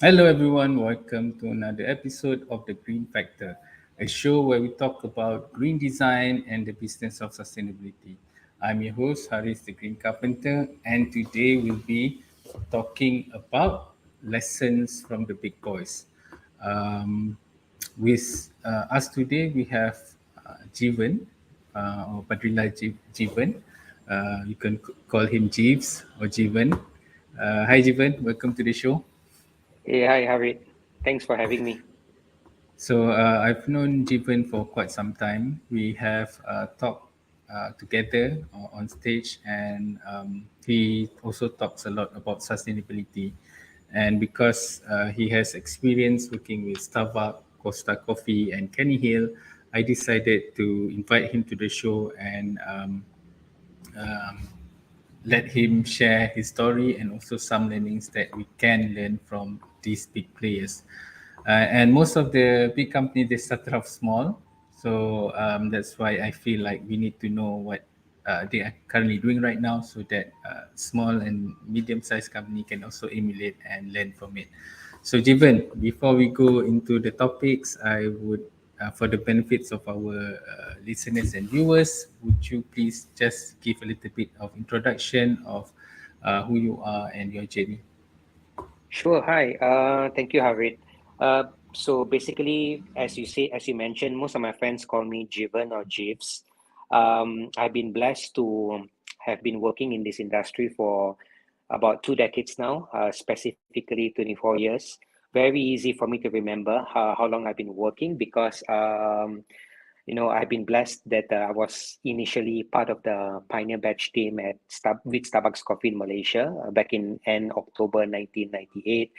Hello, everyone. Welcome to another episode of The Green Factor, a show where we talk about green design and the business of sustainability. I'm your host, Haris the Green Carpenter, and today we'll be talking about lessons from the big boys. Um, with us today, we have Jeevan, or Badrillah Jeevan. You can call him Jeeves or Jeevan. Hi, Jeevan. Welcome to the show. Hey, hi, Harry. Thanks for having me. So I've known Jeevan for quite some time. We have talked together on stage, and he also talks a lot about sustainability. And because he has experience working with Starbucks, Costa Coffee, and Kenny Hill, I decided to invite him to the show and um, let him share his story and also some learnings that we can learn from these big players. And most of the big companies they started off small, so that's why I feel like we need to know what they are currently doing right now, so that small and medium-sized company can also emulate and learn from it. So, Jivan, before we go into the topics, I would, for the benefits of our listeners and viewers, would you please just give a little bit of introduction of who you are and your journey? Sure. Hi. Thank you, Harry. So basically, as you mentioned, most of my friends call me Jeevan or Jeeves. I've been blessed to have been working in this industry for about 2 decades now, specifically 24 years. Very easy for me to remember how long I've been working because I've been blessed that I was initially part of the pioneer batch team with Starbucks Coffee in Malaysia back in end October 1998,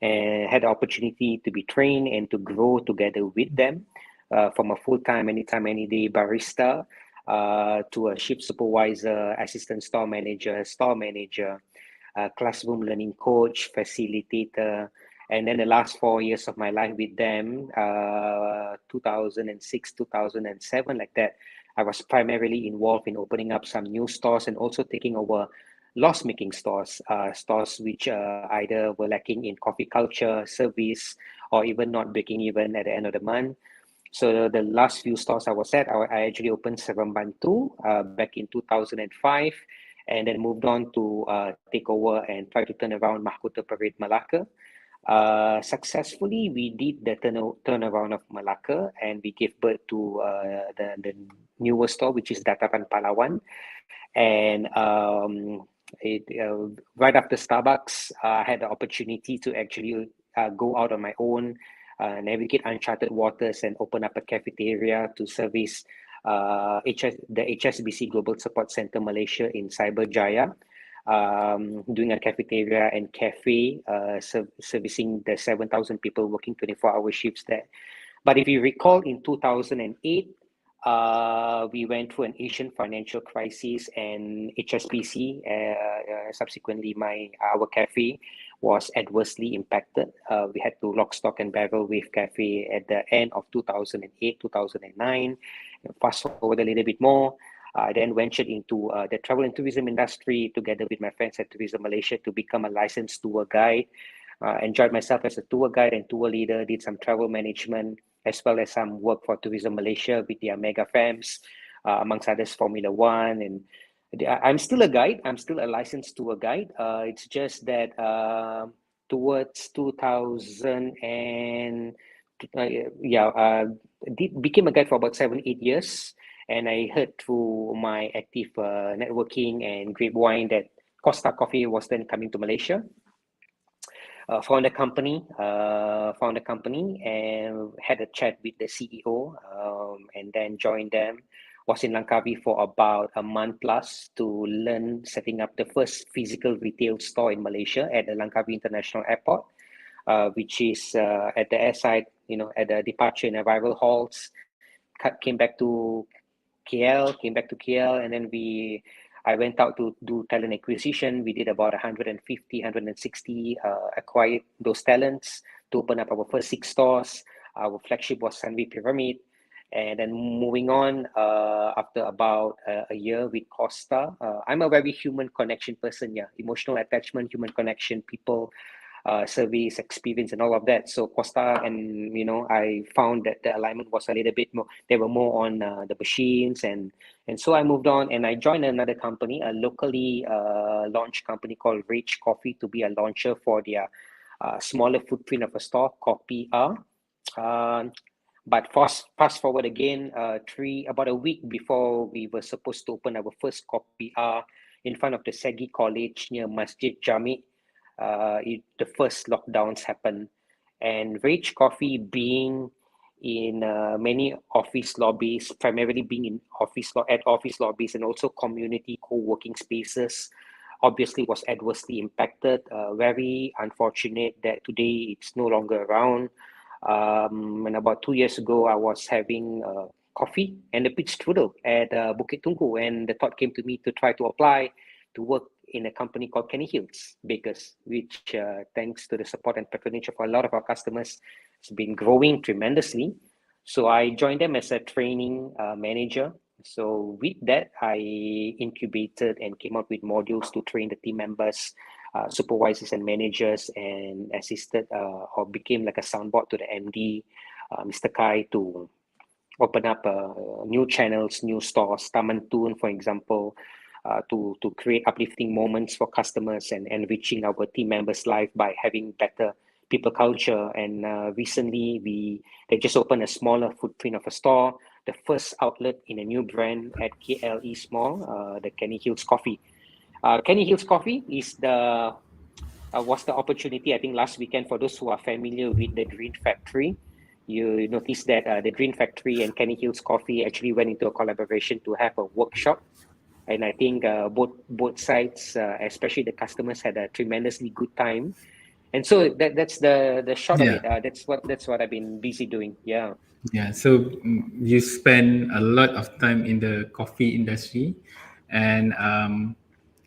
and had the opportunity to be trained and to grow together with them from a full-time, anytime, any day barista to a shift supervisor, assistant store manager, classroom learning coach, facilitator. And then the last 4 years of my life with them, 2006, 2007, like that, I was primarily involved in opening up some new stores and also taking over loss-making stores, stores which either were lacking in coffee culture, service, or even not breaking even at the end of the month. So the last few stores I was at, I actually opened Seremban 2 back in 2005, and then moved on to take over and try to turn around Mahkota Parade Malacca. Successfully, we did the turnaround of Malacca, and we gave birth to the newer store, which is Dataran Palawan. And right after Starbucks, I had the opportunity to actually go out on my own, navigate uncharted waters, and open up a cafeteria to service the HSBC Global Support Center Malaysia in Cyberjaya, doing a cafeteria and cafe, servicing the 7,000 people working 24-hour shifts there. But if you recall, in 2008, we went through an Asian financial crisis, and HSBC, subsequently our cafe, was adversely impacted. We had to lock, stock, and barrel with cafe at the end of 2008, 2009. Fast forward a little bit more. I then ventured into the travel and tourism industry together with my friends at Tourism Malaysia to become a licensed tour guide. Enjoyed myself as a tour guide and tour leader, did some travel management, as well as some work for Tourism Malaysia with their mega fams, amongst others, Formula One. And I'm still a guide. I'm still a licensed tour guide. It's just that towards 2000 and yeah, became a guide for about 7, 8 years. And I heard through my active networking and grapevine that Costa Coffee was then coming to Malaysia. Found a company and had a chat with the CEO, and then joined them. Was in Langkawi for about a month plus to learn setting up the first physical retail store in Malaysia at the Langkawi International Airport, which is at the airside, at the departure and arrival halls. Came back to KL, and then I went out to do talent acquisition. We did about 150, 160, acquired those talents to open up our first 6 stores. Our flagship was Sunway Pyramid. And then moving on, after about a year with Costa, I'm a very human connection person, yeah, emotional attachment, human connection, people. service experience and all of that. So Costa and I found that the alignment was a little bit more. They were more on the machines, and so I moved on and I joined another company, a locally launched company called Rich Coffee, to be a launcher for their smaller footprint of a store, Copy R. But fast forward again, about a week before we were supposed to open our first Copy R in front of the Segi College near Masjid Jami, the first lockdowns happened, and Rage Coffee being in many office lobbies, primarily being in at office lobbies and also community co-working spaces, obviously was adversely impacted. Very unfortunate that today it's no longer around. And about 2 years ago, I was having coffee and a peach strudel at Bukit Tungku, and the thought came to me to try to apply to work in a company called Kenny Hills Bakers, which thanks to the support and patronage of a lot of our customers, has been growing tremendously. So I joined them as a training manager. So with that, I incubated and came up with modules to train the team members, supervisors and managers, and assisted or became like a soundboard to the MD, Mr. Kai, to open up new channels, new stores, Taman Tun, for example, to create uplifting moments for customers and enriching our team members' life by having better people culture. And recently, they just opened a smaller footprint of a store, the first outlet in a new brand at KL East Mall, the Kenny Hills Coffee. Kenny Hills Coffee is was the opportunity, I think, last weekend. For those who are familiar with the Green Factory, you notice that the Green Factory and Kenny Hills Coffee actually went into a collaboration to have a workshop. And I think both sides, especially the customers, had a tremendously good time. And so that's the short of Yeah. it. That's what I've been busy doing. Yeah. Yeah, so you spend a lot of time in the coffee industry, and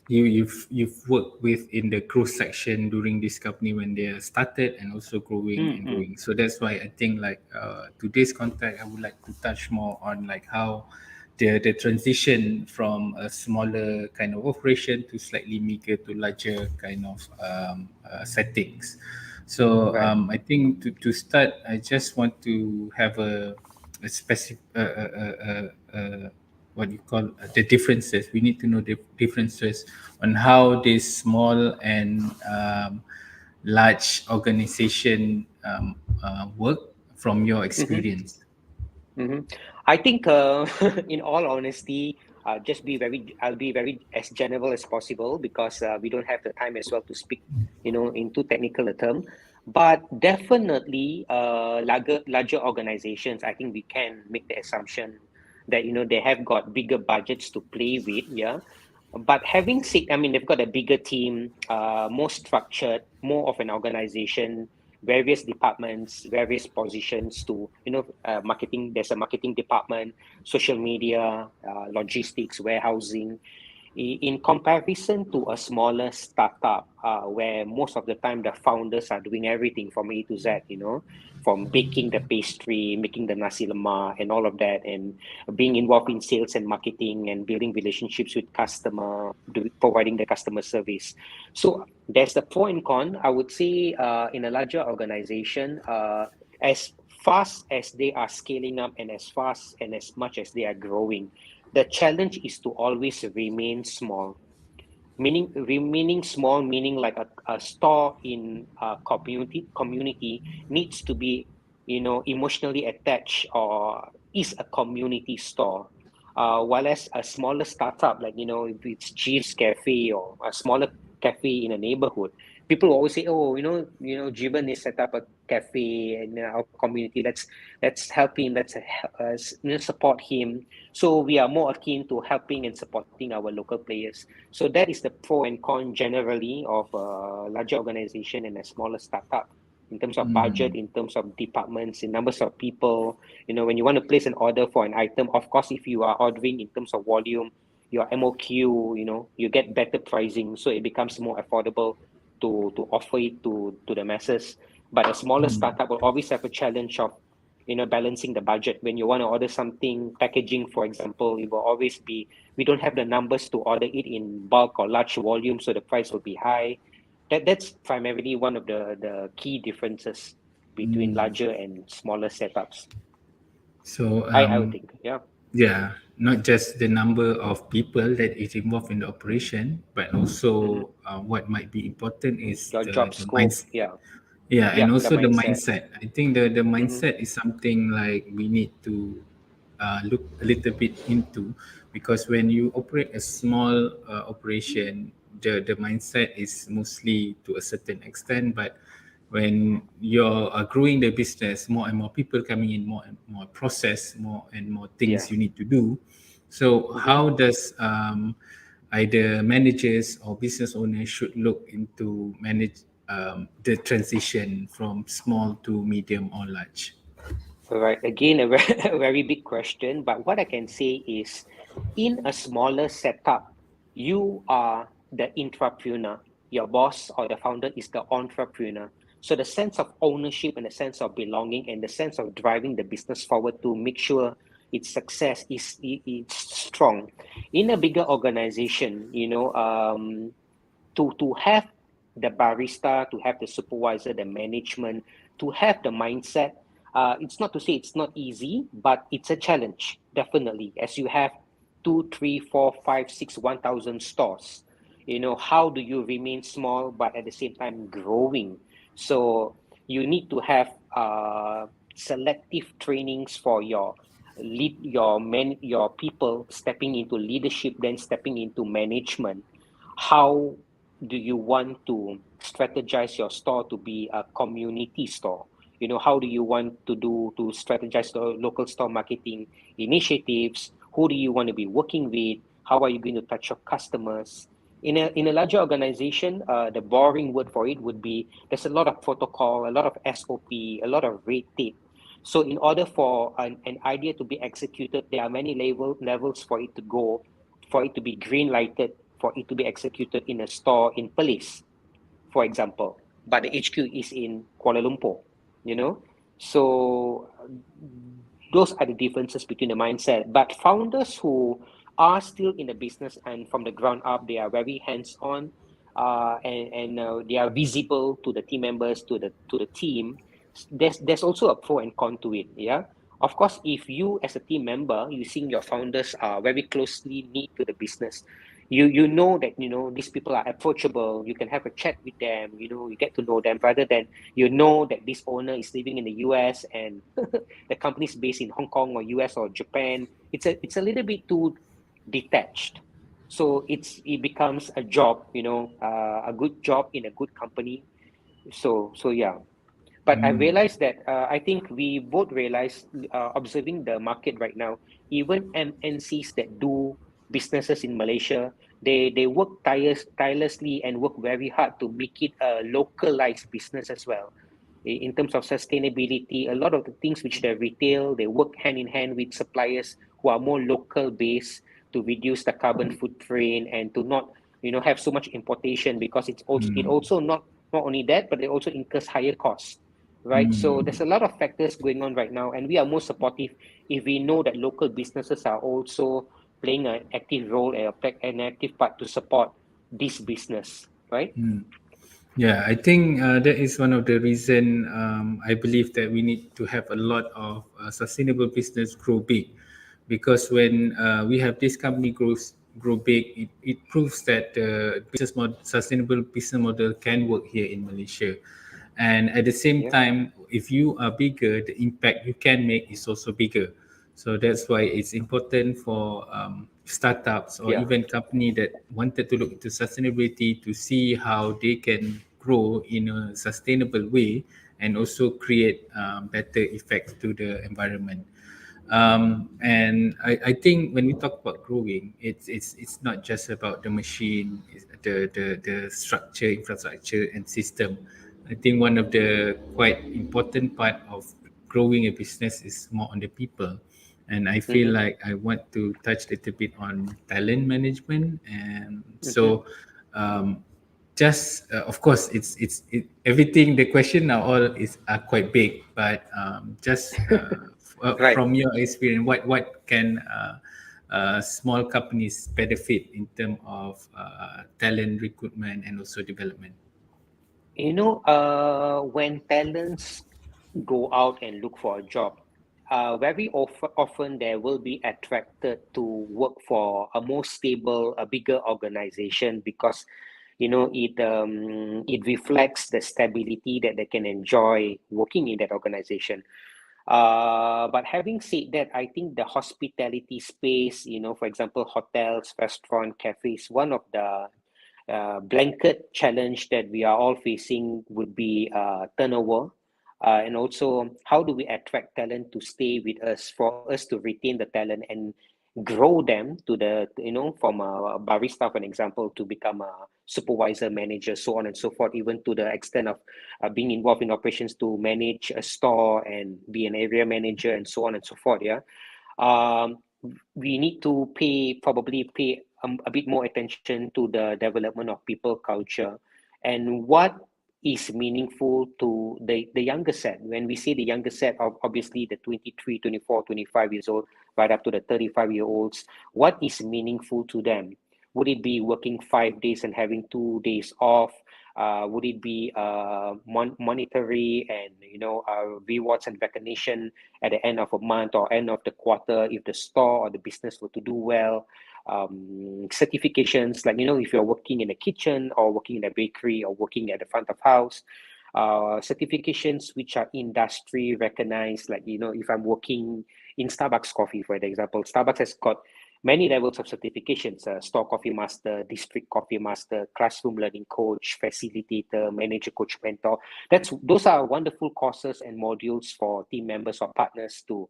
you've worked with in the growth section during this company when they started, and also growing and Mm-hmm. growing. So that's why I think like today's contact, I would like to touch more on like how the transition from a smaller kind of operation to slightly bigger to larger kind of settings. So Right. I think to start, I just want to have a specific what you call the differences. We need to know the differences on how this small and large organization work from your Mm-hmm. experience. Mm-hmm. I think, in all honesty, I'll be very as general as possible, because we don't have the time as well to speak, into technical term. But definitely, larger organizations, I think we can make the assumption that they have got bigger budgets to play with. Yeah. But having said, I mean, they've got a bigger team, more structured, more of an organization, various departments, various positions to, marketing. There's a marketing department, social media, logistics, warehousing. In comparison to a smaller startup, where most of the time the founders are doing everything from A to Z, from baking the pastry, making the nasi lemak, and all of that, and being involved in sales and marketing and building relationships with customer, providing the customer service. So there's the pro and con. I would say, in a larger organization, as fast as they are scaling up and as fast and as much as they are growing, the challenge is to always remain small. Meaning remaining small, meaning like a store in a community needs to be, emotionally attached, or is a community store. While as a smaller startup, like, if it's Jeeves Cafe or a smaller cafe in a neighborhood, people always say, oh, Jeevan is set up a cafe in our community. Let's help him. Support him. So we are more akin to helping and supporting our local players. So that is the pro and con generally of a larger organization and a smaller startup, in terms of budget, in terms of departments, in numbers of people. When you want to place an order for an item, of course, if you are ordering in terms of volume, your MOQ, you get better pricing, so it becomes more affordable to offer it to the masses. But a smaller startup will always have a challenge of balancing the budget. When you want to order something, packaging, for example, it will always be, we don't have the numbers to order it in bulk or large volume, so the price will be high. That's primarily one of the key differences between larger and smaller setups. So I would think, yeah. yeah, not just the number of people that is involved in the operation, but Mm-hmm. also what might be important is Your job the scope, mindset. yeah, Yeah, and yeah, the also the mindset. mindset. I think the Mm-hmm. mindset is something like we need to look a little bit into, because when you operate a small operation, the mindset is mostly to a certain extent. But when you're growing the business, more and more people coming in, more and more process, more and more Yeah. things you need to do. So Mm-hmm. how does either managers or business owners should look into manage the transition from small to medium or large? All right. Again, a very, a very big question, but what I can say is in a smaller setup, you are the intrapreneur. Your boss or the founder is the entrepreneur. So the sense of ownership and the sense of belonging and the sense of driving the business forward to make sure its success is strong. In a bigger organization, to have the barista, to have the supervisor, the management, to have the mindset. It's not to say it's not easy, but it's a challenge, definitely. As you have two, three, four, five, six, 1,000 stores, how do you remain small but at the same time growing? So you need to have selective trainings for your people stepping into leadership, then stepping into management. How do you want to strategize your store to be a community store? How do you want to strategize the local store marketing initiatives? Who do you want to be working with? How are you going to touch your customers? In a larger organization, the boring word for it would be there's a lot of protocol, a lot of SOP, a lot of red tape. So in order for an idea to be executed, there are many levels for it to go, for it to be green lighted, for it to be executed in a store in Perlis, for example. But the HQ is in Kuala Lumpur, you know? So those are the differences between the mindset. But founders who are still in the business and from the ground up, they are very hands-on, and they are visible to the team members, to the team. There's also a pro and con to it. Yeah. Of course, if you as a team member, you seeing your founders are very closely knit to the business, you know that these people are approachable. You can have a chat with them. You get to know them rather than that this owner is living in the US and the company is based in Hong Kong or US or Japan. It's a little bit too detached. So it becomes a job, a good job in a good company. So yeah. But I realized that I think we both realize, observing the market right now, even MNCs that do businesses in Malaysia, they work tirelessly and work very hard to make it a localized business as well. In terms of sustainability, a lot of the things which they retail, they work hand in hand with suppliers who are more local based to reduce the carbon footprint and to not have so much importation, because it also not only that, but it also incurs higher costs, right? So there's a lot of factors going on right now, and we are more supportive if we know that local businesses are also playing an active role and an active part to support this business, right? Yeah, I think that is one of the reason I believe that we need to have a lot of sustainable business grow big, because when we have this company grow big, it proves that the sustainable business model can work here in Malaysia. And at the same Yeah, time, if you are bigger, the impact you can make is also bigger. So that's why it's important for startups or yeah, even company that wanted to look into sustainability to see how they can grow in a sustainable way and also create better effects to the environment. And I think when we talk about growing, it's not just about the machine, it's the structure, infrastructure, and system. I think one of the quite important part of growing a business is more on the people, and I feel mm-hmm, like I want to touch a little bit on talent management, and mm-hmm. so just of course everything the question now all is are quite big, but just Right. from your experience, what can small companies benefit in terms of talent recruitment and also development? When talents go out and look for a job, very often they will be attracted to work for a more stable, a bigger organization because it reflects the stability that they can enjoy working in that organization. But having said that, I think the hospitality space, for example, hotels, restaurant, cafes, one of the blanket challenge that we are all facing would be turnover. And also, how do we attract talent to stay with us, for us to retain the talent and grow them to from a barista, for an example, to become a supervisor, manager, so on and so forth, even to the extent of being involved in operations to manage a store and be an area manager and so on and so forth. Yeah. Um, we need to probably pay a bit more attention to the development of people culture and what is meaningful to the younger set. When we say the younger set of obviously the 23, 24, 25 years old, right up to the 35-year-olds, what is meaningful to them? Would it be working 5 days and having 2 days off? Would it be monetary and rewards and recognition at the end of a month or end of the quarter if the store or the business were to do well? Certifications, like if you're working in a kitchen or working in a bakery or working at the front of house, certifications which are industry recognized, like if I'm working in Starbucks coffee, for example, Starbucks has got many levels of certifications: store coffee master, district coffee master, classroom learning coach, facilitator, manager, coach, mentor. Those are wonderful courses and modules for team members or partners to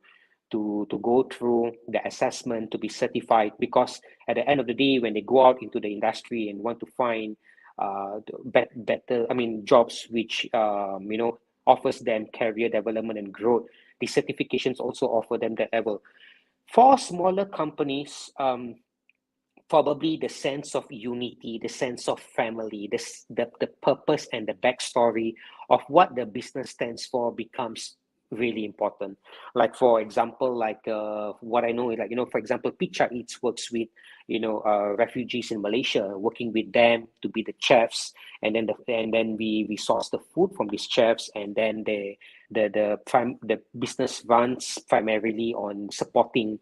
go through the assessment to be certified, because at the end of the day, when they go out into the industry and want to find better, jobs which offers them career development and growth, the certifications also offer them that level. For smaller companies, probably the sense of unity, the sense of family, the purpose and the backstory of what the business stands for becomes really important. Like for example, what I know is, for example, Pizza Eats works with refugees in Malaysia, working with them to be the chefs, and then we source the food from these chefs, and then the business runs primarily on supporting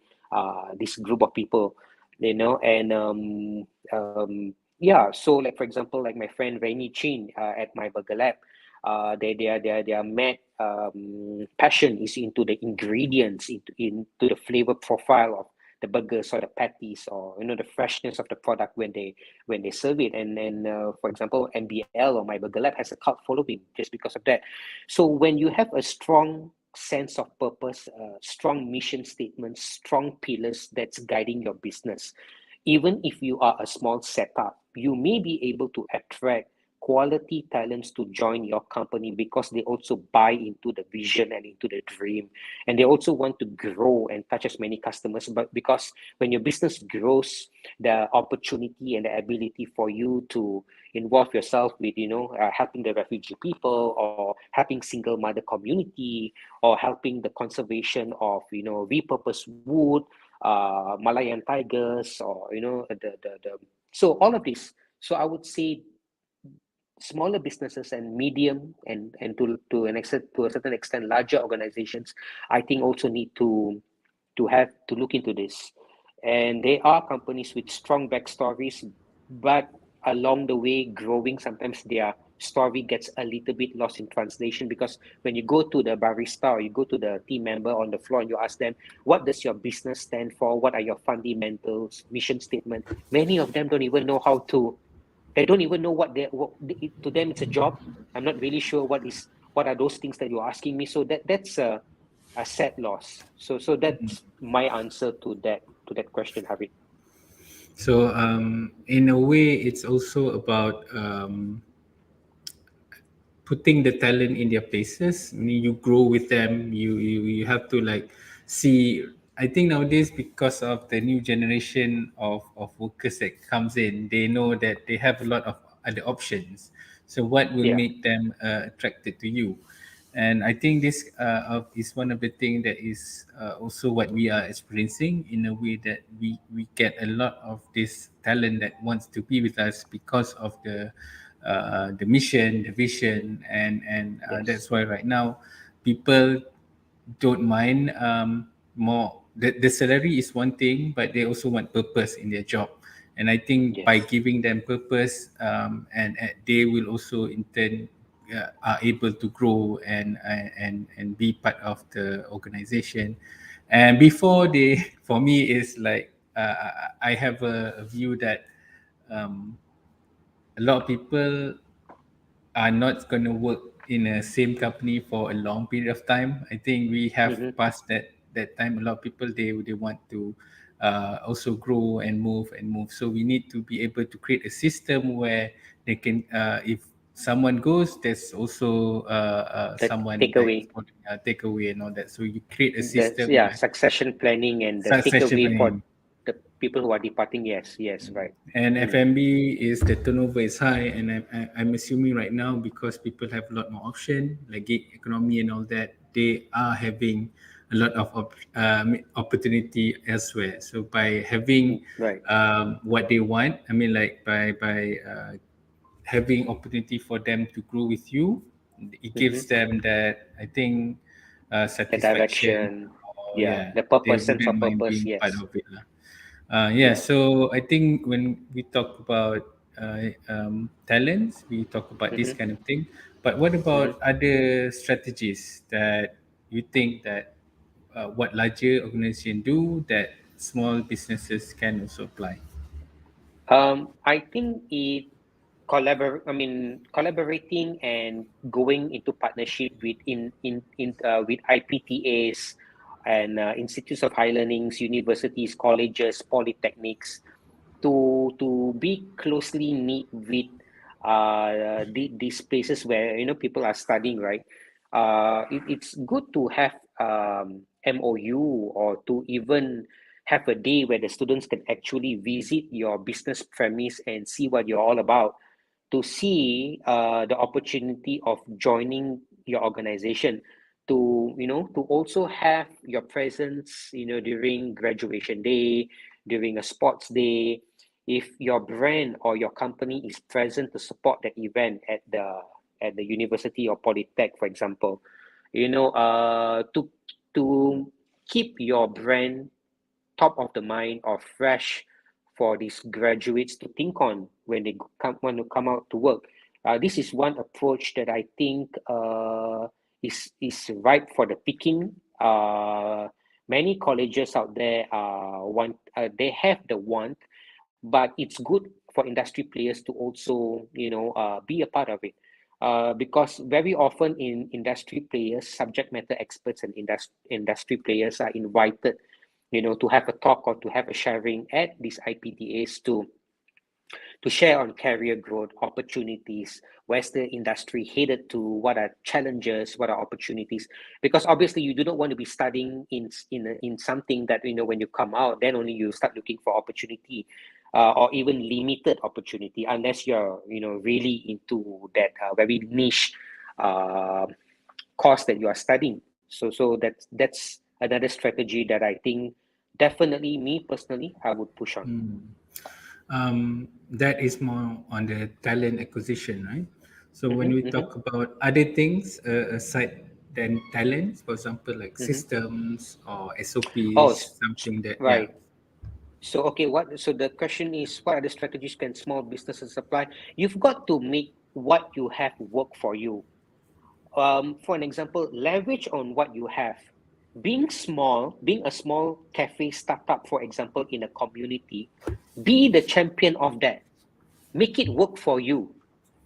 this group of people, and yeah. So like for example, like my friend Rainy Chin at my burger lab, their mad passion is into the ingredients, into the flavor profile of the burgers or the patties, or the freshness of the product when they serve it. And then for example, MBL or my burger lab has a cult following just because of that. So when you have a strong sense of purpose, strong mission statements, strong pillars that's guiding your business, even if you are a small setup, you may be able to attract quality talents to join your company because they also buy into the vision and into the dream, and they also want to grow and touch as many customers. But because when your business grows, the opportunity and the ability for you to involve yourself with helping the refugee people, or helping single mother community, or helping the conservation of repurposed wood, Malayan tigers, or the so all of this. So I would say smaller businesses and medium and to a certain extent larger organizations, I think also need to look into this. And there are companies with strong backstories, but along the way growing, sometimes their story gets a little bit lost in translation, because when you go to the barista or you go to the team member on the floor and you ask them, what does your business stand for, what are your fundamentals, mission statement, many of them don't even know how to they don't even know to them it's a job. I'm not really sure what are those things that you're asking me. So that's a sad loss. So that's my answer to that question, Harry. So in a way, it's also about putting the talent in their places. I mean, you grow with them. You have to like see. I think nowadays, because of the new generation of workers that comes in, they know that they have a lot of other options. So what will Yeah. make them attracted to you? And I think this is one of the things that is also what we are experiencing, in a way that we get a lot of this talent that wants to be with us because of the the mission, the vision, and Yes. that's why right now people don't mind more. The salary is one thing, but they also want purpose in their job. And I think by Yes. giving them purpose, and they will also in turn are able to grow and be part of the organization. And before they, for me, is like I have a view that um, a lot of people are not going to work in a same company for a long period of time. I think we have Mm-hmm. passed that time. A lot of people they want to also grow and move and move. So we need to be able to create a system where they can, if someone goes, there's also The someone like takeaway, for takeaway and all that. So you create a the system yeah, where succession planning and the succession takeaway for planning. the people who are departing. Yes, yes, right. And Mm. FMB is the turnover is high, and I'm assuming right now because people have a lot more option, like gig economy and all that, they are having a lot of opportunity elsewhere. So by having Right. what they want, I mean, like by having opportunity for them to grow with you, it gives Mm-hmm. them that I think The satisfaction. direction, Or yeah, yeah, the they purpose, sense wouldn't of mind purpose. being part Yes, of it lah. Yeah, yeah. so I think when we talk about talents, we talk about this Mm-hmm. kind of thing. But what Mm-hmm. about other strategies that you think that what larger organizations do that small businesses can also apply? I think collaborating and going into partnership with with IPTAs and institutes of higher learnings, universities, colleges, polytechnics, to be closely knit with these places where people are studying, right? It's good to have MOU, or to even have a day where the students can actually visit your business premise and see what you're all about, to see the opportunity of joining your organization, to also have your presence during graduation day, during a sports day. If your brand or your company is present to support that event at the university or polytech, for example, to keep your brand top of the mind or fresh for these graduates to think on when they want to come out to work. This is one approach that I think is ripe for the picking. Many colleges out there they have the want, but it's good for industry players to also be a part of it. Because very often in industry players, subject matter experts and industry players are invited to have a talk or to have a sharing at these IPTAs to share on career growth opportunities. Where's the industry headed to? What are challenges? What are opportunities? Because obviously you do not want to be studying in something that when you come out, then only you start looking for opportunity, or even limited opportunity, unless you're really into that very niche uh, course that you are studying. So that's another strategy that I think definitely, me personally, I would push on. That is more on the talent acquisition, right? So when we Mm-hmm, mm-hmm, talk about other things aside than talents, for example, like mm-hmm. systems or Oh, SOPs, something that, yeah. right. So okay, so the question is, what other strategies can small businesses apply? You've got to make what you have work for you. For an example, leverage on what you have. Being a small cafe startup, for example, in a community, be the champion of that. Make it work for you.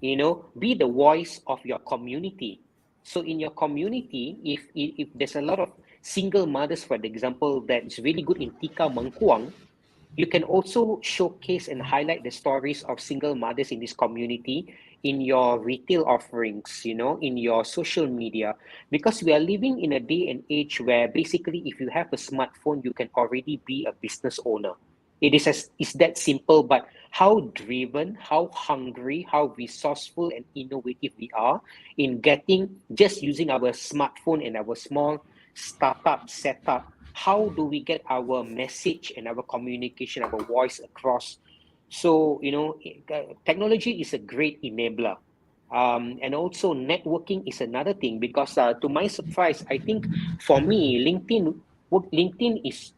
Be the voice of your community. So in your community, if there's a lot of single mothers, for example, that's really good in Tika Mangkuang, you can also showcase and highlight the stories of single mothers in this community in your retail offerings, in your social media, because we are living in a day and age where basically if you have a smartphone, you can already be a business owner. It's that simple, but how driven, how hungry, how resourceful and innovative we are in getting just using our smartphone and our small startup setup. How do we get our message and our communication, our voice across So, technology is a great enabler. And also networking is another thing because to my surprise, I think for me, LinkedIn is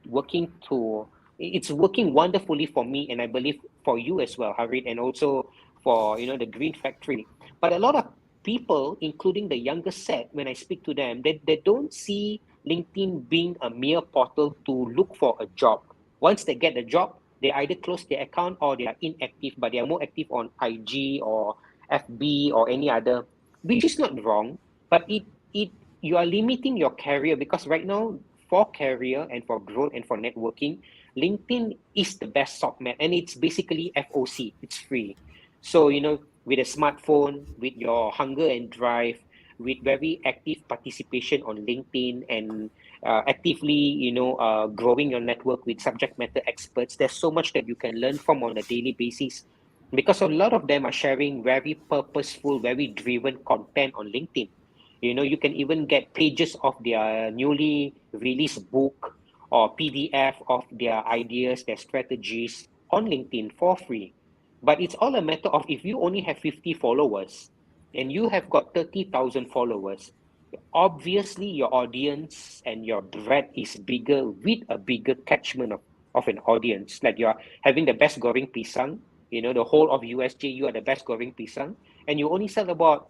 working to, it's working wonderfully for me, and I believe for you as well, Harit, and also for, the Green Factory. But a lot of people, including the younger set, when I speak to them, they don't see LinkedIn being a mere portal to look for a job. Once they get the job, they either close their account or they are inactive, but they are more active on IG or FB or any other, which is not wrong, but it you are limiting your career because right now for career and for growth and for networking, LinkedIn is the best software and it's basically FOC. It's free. So with a smartphone, with your hunger and drive, with very active participation on LinkedIn and actively, growing your network with subject matter experts. There's so much that you can learn from on a daily basis because a lot of them are sharing very purposeful, very driven content on LinkedIn. You can even get pages of their newly released book or PDF of their ideas, their strategies on LinkedIn for free. But it's all a matter of if you only have 50 followers and you have got 30,000 followers, obviously your audience and your breadth is bigger with a bigger catchment of an audience. Like you're having the best goreng pisang, the whole of USJ, you are the best goreng pisang, and you only sell about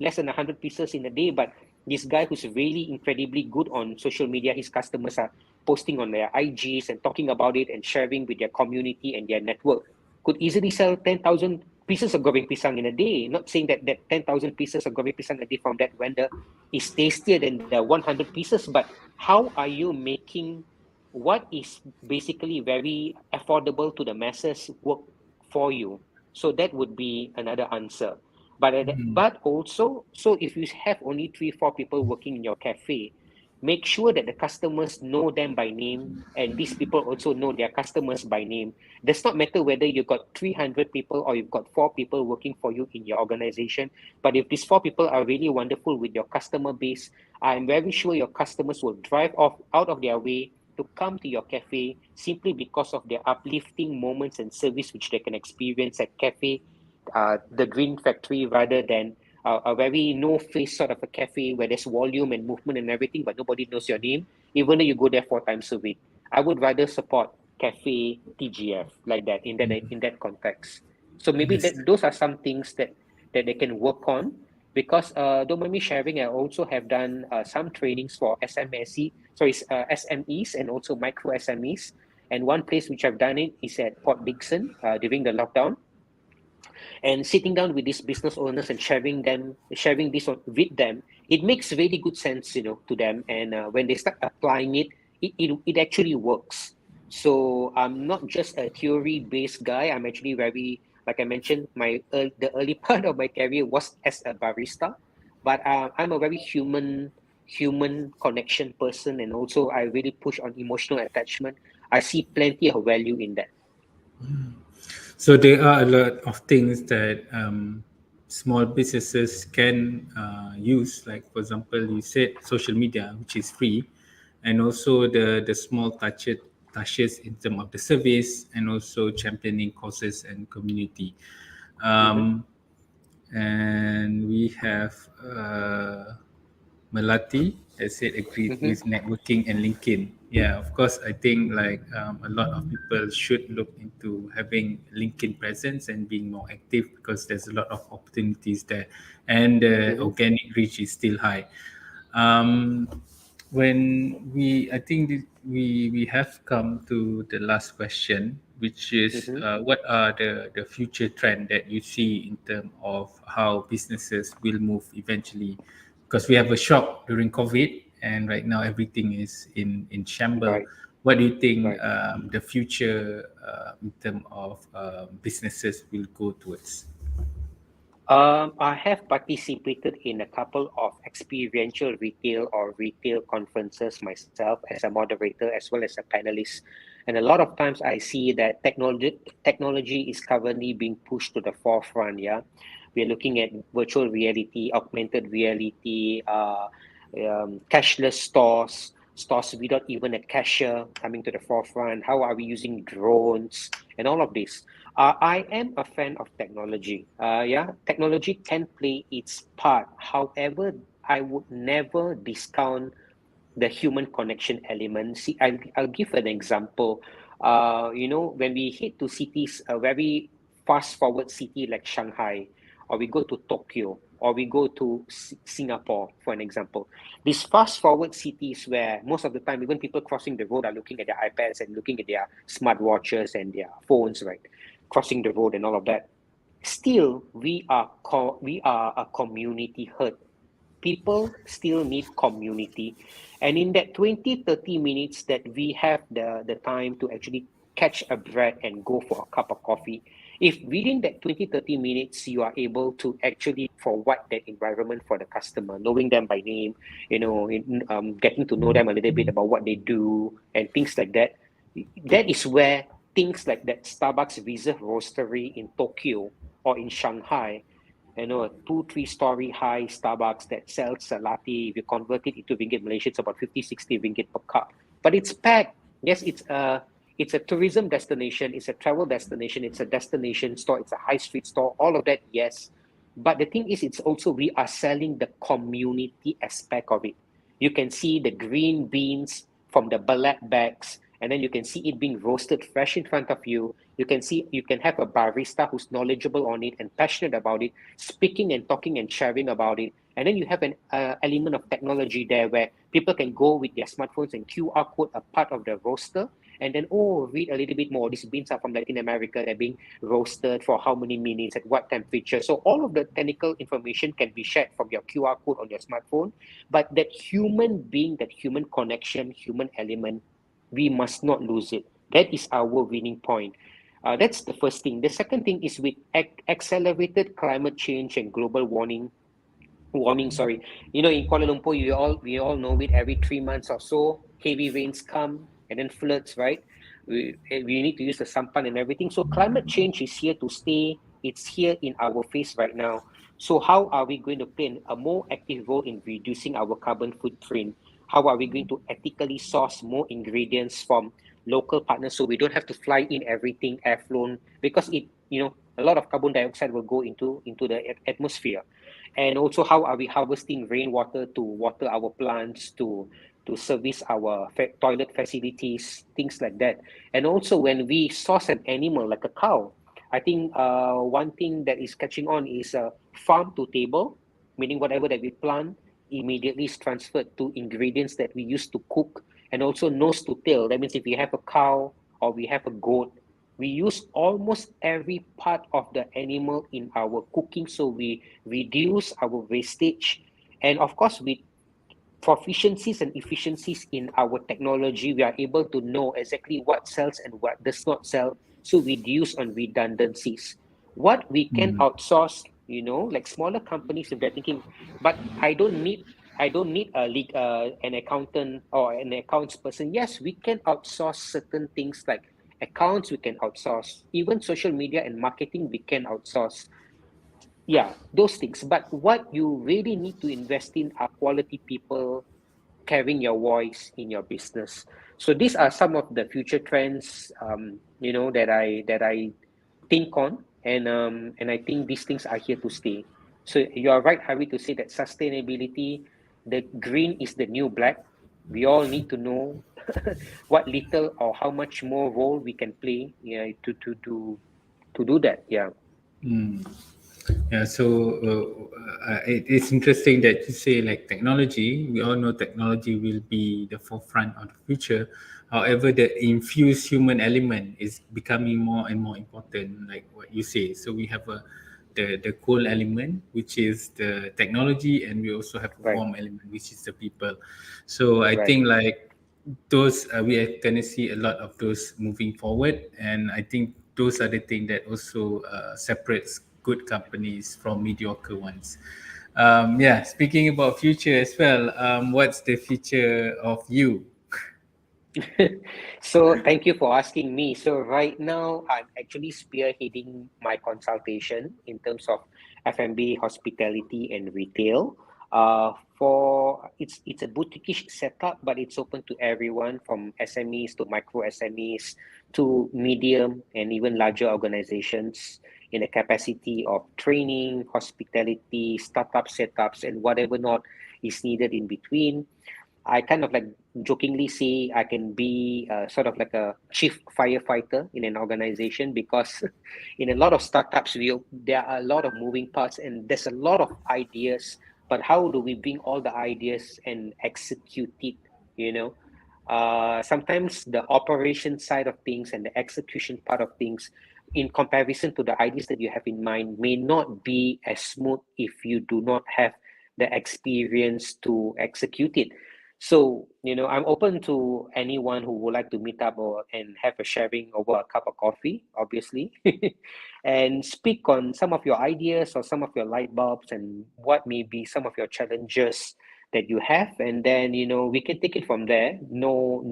less than 100 pieces in a day. But this guy who's really incredibly good on social media, his customers are posting on their IGs and talking about it and sharing with their community and their network, could easily sell 10,000 pieces of goreng pisang in a day. Not saying that 10,000 pieces of goreng pisang a day from that vendor is tastier than the 100 pieces, but how are you making what is basically very affordable to the masses work for you? So that would be another answer. But also, so if you have only 3-4 people working in your cafe, make sure that the customers know them by name and these people also know their customers by name. Does not matter whether you've got 300 people or you've got 4 people working for you in your organization, but if these 4 people are really wonderful with your customer base, I'm very sure your customers will drive off out of their way to come to your cafe simply because of their uplifting moments and service which they can experience at cafe, the Green Factory, rather than a very no-face sort of a cafe where there's volume and movement and everything, but nobody knows your name, even though you go there 4 times a week. I would rather support Cafe TGF like that in that context. So maybe Yes. those are some things that they can work on because don't mind me sharing, I also have done some trainings for SMEs and also micro SMEs. And one place which I've done it is at Port Dickson during the lockdown, and sitting down with these business owners and sharing this with them, it makes really good sense, to them. And when they start applying it, it actually works. So I'm not just a theory based guy. I'm actually very, like I mentioned, the early part of my career was as a barista, but I'm a very human connection person, and also I really push on emotional attachment. I see plenty of value in that. So there are a lot of things that small businesses can use. Like for example, you said social media, which is free, and also the small touches in terms of the service, and also championing causes and community. Mm-hmm. Um, and we have Melati has said agreed Mm-hmm. with networking and LinkedIn. Yeah, of course, I think like a lot of people should look into having LinkedIn presence and being more active because there's a lot of opportunities there, and the Mm-hmm. organic reach is still high. Um, I think we have come to the last question, which is Mm-hmm. what are the future trend that you see in terms of how businesses will move eventually? Because we have a shock during COVID, and right now everything is in shamble. Right. What do you think Right. the future in terms of businesses will go towards? I have participated in a couple of experiential retail or retail conferences myself as a moderator as well as a panelist. And a lot of times I see that technology is currently being pushed to the forefront. Yeah. We're looking at virtual reality, augmented reality, cashless stores. stores without even a cashier coming to the forefront? How are we using drones and all of this? I am a fan of technology. Yeah, technology can play its part. However, I would never discount the human connection element. See, I'll give an example. When we head to cities, a very fast forward city like Shanghai, or we go to Tokyo, or we go to Singapore, for an example. These fast forward cities where most of the time, even people crossing the road are looking at their iPads and looking at their smartwatches and their phones, right? Crossing the road and all of that. Still, we are a community herd. People still need community, and in that 20-30 minutes that we have the time to actually catch a breath and go for a cup of coffee, if within that 20-30 minutes you are able to actually provide that environment for the customer, knowing them by name, getting to know them a little bit about what they do and things like that, that is where things like that Starbucks Reserve Roastery in Tokyo or in Shanghai, a 2-3 story high Starbucks that sells a latte. If you convert it into ringgit Malaysia, it's about 50-60 ringgit per cup. But it's packed. Yes, it's a tourism destination, it's a travel destination, it's a destination store, it's a high street store, all of that, yes. But the thing is, it's also we are selling the community aspect of it. You can see the green beans from the ballet bags, and then you can see it being roasted fresh in front of you. You can have a barista who's knowledgeable on it and passionate about it, speaking and talking and sharing about it. And then you have an element of technology there where people can go with their smartphones and QR code a part of the roaster, and then read a little bit more. These beans are from Latin America. They're being roasted for how many minutes at what temperature. So all of the technical information can be shared from your QR code on your smartphone. But that human being, that human connection, human element, we must not lose it. That is our winning point. That's the first thing. The second thing is with accelerated climate change and global warming. Sorry, in Kuala Lumpur, we all know it. Every 3 months or so, heavy rains come and then floods. Right? We need to use the sampan and everything. So climate change is here to stay. It's here in our face right now. So how are we going to play a more active role in reducing our carbon footprint? How are we going to ethically source more ingredients from local partners so we don't have to fly in everything air flown, because a lot of carbon dioxide will go into the atmosphere. And also, how are we harvesting rainwater to water our plants, to service our toilet facilities, things like that. And also, when we source an animal like a cow, I think one thing that is catching on is farm to table, meaning whatever that we plant immediately is transferred to ingredients that we use to cook. And also nose to tail. That means if we have a cow or we have a goat, we use almost every part of the animal in our cooking, so we reduce our wastage. And of course, with proficiencies and efficiencies in our technology, we are able to know exactly what sells and what does not sell, so we reduce on redundancies. What we can outsource, like smaller companies, if they're thinking, but I don't need an accountant or an accounts person. Yes, we can outsource certain things like accounts, we can outsource. Even social media and marketing, we can outsource. Yeah, those things. But what you really need to invest in are quality people carrying your voice in your business. So these are some of the future trends, that I think on, and I think these things are here to stay. So you are right, Harry, to say that sustainability, the green is the new black. We all need to know what little or how much more role we can play, yeah, to do that. Yeah. Yeah, so it's interesting that you say like technology. We all know technology will be the forefront of the future. However, the infused human element is becoming more and more important, like what you say. So we have the cold element, which is the technology, and we also have a Right. warm element, which is the people. So I Right. think like those we are going to see a lot of those moving forward, and I think those are the things that also separates good companies from mediocre ones. Yeah, speaking about future as well, what's the future of you? So thank you for asking me. So right now, I'm actually spearheading my consultation in terms of F&B, hospitality, and retail. For it's a boutique setup, but it's open to everyone from SMEs to micro SMEs to medium and even larger organizations in the capacity of training, hospitality, startup setups, and whatever not is needed in between. I kind of like jokingly say I can be sort of like a chief firefighter in an organization, because in a lot of startups there are a lot of moving parts and there's a lot of ideas, but how do we bring all the ideas and execute it, you know? Sometimes the operation side of things and the execution part of things, in comparison to the ideas that you have in mind, may not be as smooth if you do not have the experience to execute it. So, I'm open to anyone who would like to meet up and have a sharing over a cup of coffee, obviously, and speak on some of your ideas or some of your light bulbs and what may be some of your challenges that you have. And then, we can take it from there. No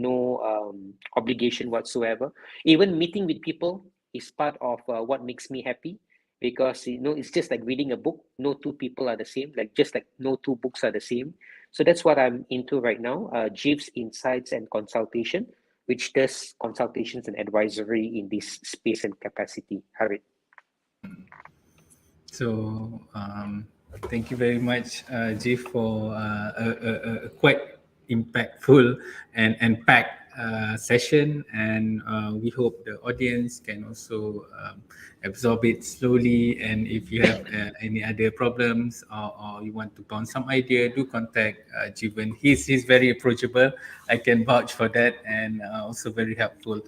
obligation whatsoever. Even meeting with people is part of what makes me happy, because, it's just like reading a book. No two people are the same, like just like no two books are the same. So that's what I'm into right now, Jeeves Insights and Consultation, which does consultations and advisory in this space and capacity. Harit. So thank you very much, Jeff, for a quite impactful and packed session. And we hope the audience can also absorb it slowly. And if you have any other problems, or you want to bounce some idea, do contact Jeevan. He's very approachable. I can vouch for that, and also very helpful.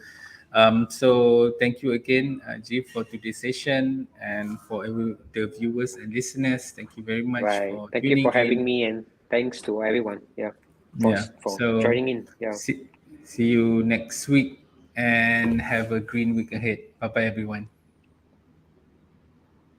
So thank you again, Jeev, for today's session, and for the viewers and listeners. Thank you very much Right. for Thank you tuning for having in. me, and thanks to everyone. Yeah, for Yeah. for So joining in. Yeah. see you next week, and have a green week ahead. Bye bye, everyone.